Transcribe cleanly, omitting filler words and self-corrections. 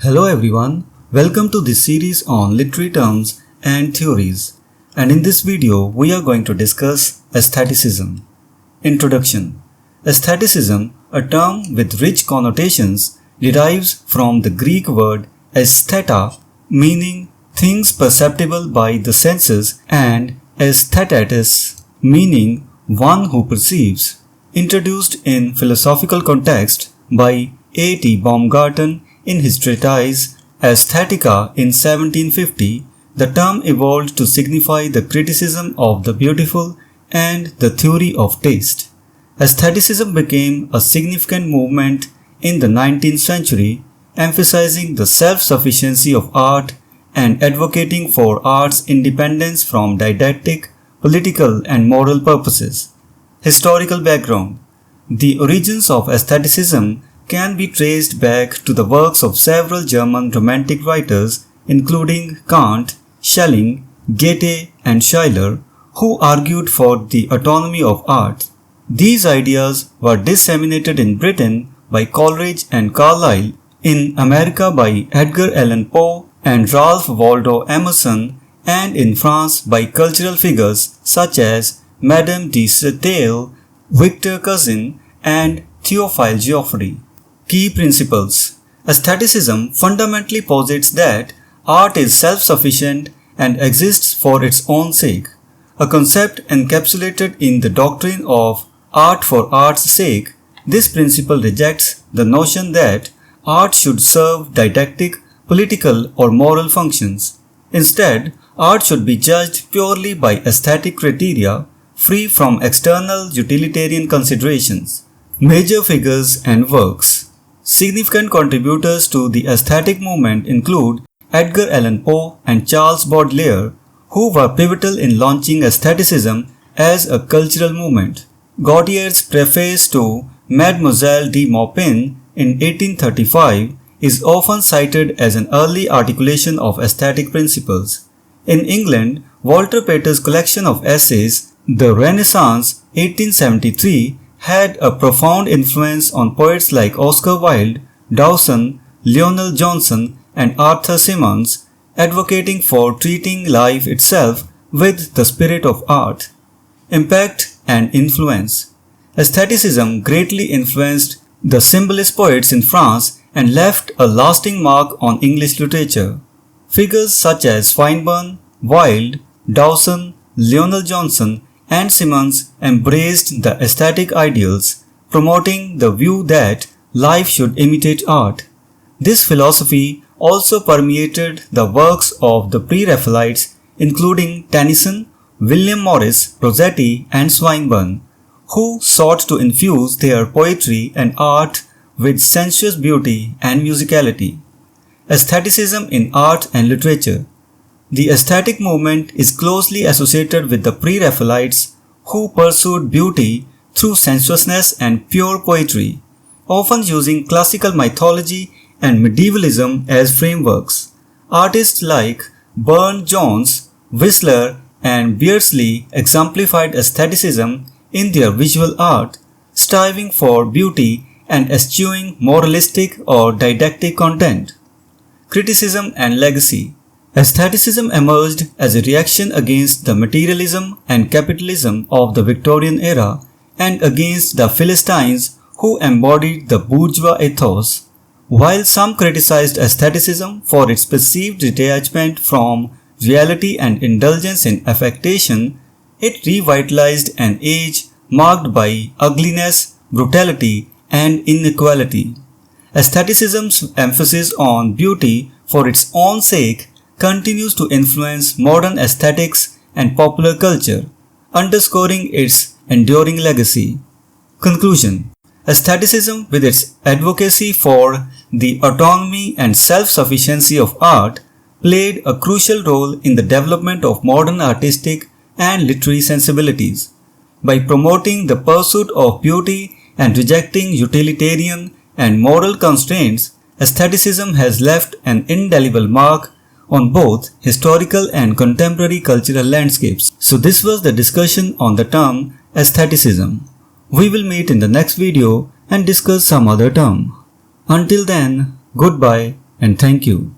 Hello everyone, welcome to this series on literary terms and theories, and in this video we are going to discuss aestheticism. Introduction. Aestheticism, a term with rich connotations, derives from the Greek word aestheta, meaning things perceptible by the senses, and aestheticis, meaning one who perceives. Introduced in philosophical context by A.T. Baumgarten in his treatise Aesthetica in 1750, the term evolved to signify the criticism of the beautiful and the theory of taste. Aestheticism became a significant movement in the 19th century, emphasizing the self-sufficiency of art and advocating for art's independence from didactic, political and moral purposes. Historical background. The origins of aestheticism can be traced back to the works of several German Romantic writers including Kant, Schelling, Goethe and Schiller, who argued for the autonomy of art. These ideas were disseminated in Britain by Coleridge and Carlyle, in America by Edgar Allan Poe and Ralph Waldo Emerson, and in France by cultural figures such as Madame de Staël, Victor Cousin and Théophile Geoffroy. Key principles. Aestheticism fundamentally posits that art is self-sufficient and exists for its own sake, a concept encapsulated in the doctrine of art for art's sake. This principle rejects the notion that art should serve didactic, political or moral functions. Instead, art should be judged purely by aesthetic criteria, free from external utilitarian considerations. Major figures and works. Significant contributors to the aesthetic movement include Edgar Allan Poe and Charles Baudelaire, who were pivotal in launching aestheticism as a cultural movement. Gaudier's preface to Mademoiselle de Maupin in 1835 is often cited as an early articulation of aesthetic principles. In England, Walter Pater's collection of essays, The Renaissance, 1873, had a profound influence on poets like Oscar Wilde, Dawson, Lionel Johnson and Arthur Symons, advocating for treating life itself with the spirit of art. Impact and influence. Aestheticism greatly influenced the symbolist poets in France and left a lasting mark on English literature. Figures such as Swinburne, Wilde, Dawson, Lionel Johnson and Symons embraced the aesthetic ideals, promoting the view that life should imitate art. This philosophy also permeated the works of the Pre-Raphaelites, including Tennyson, William Morris, Rossetti and Swinburne, who sought to infuse their poetry and art with sensuous beauty and musicality. Aestheticism in art and literature. The aesthetic movement is closely associated with the Pre-Raphaelites, who pursued beauty through sensuousness and pure poetry, often using classical mythology and medievalism as frameworks. Artists like Burne-Jones, Whistler and Beardsley exemplified aestheticism in their visual art, striving for beauty and eschewing moralistic or didactic content. Criticism and legacy. Aestheticism emerged as a reaction against the materialism and capitalism of the Victorian era and against the Philistines who embodied the bourgeois ethos. While some criticized aestheticism for its perceived detachment from reality and indulgence in affectation, it revitalized an age marked by ugliness, brutality, and inequality. Aestheticism's emphasis on beauty for its own sake continues to influence modern aesthetics and popular culture, underscoring its enduring legacy. Conclusion. Aestheticism, with its advocacy for the autonomy and self-sufficiency of art, played a crucial role in the development of modern artistic and literary sensibilities. By promoting the pursuit of beauty and rejecting utilitarian and moral constraints, aestheticism has left an indelible mark on both historical and contemporary cultural landscapes. So this was the discussion on the term aestheticism. We will meet in the next video and discuss some other term. Until then, goodbye and thank you.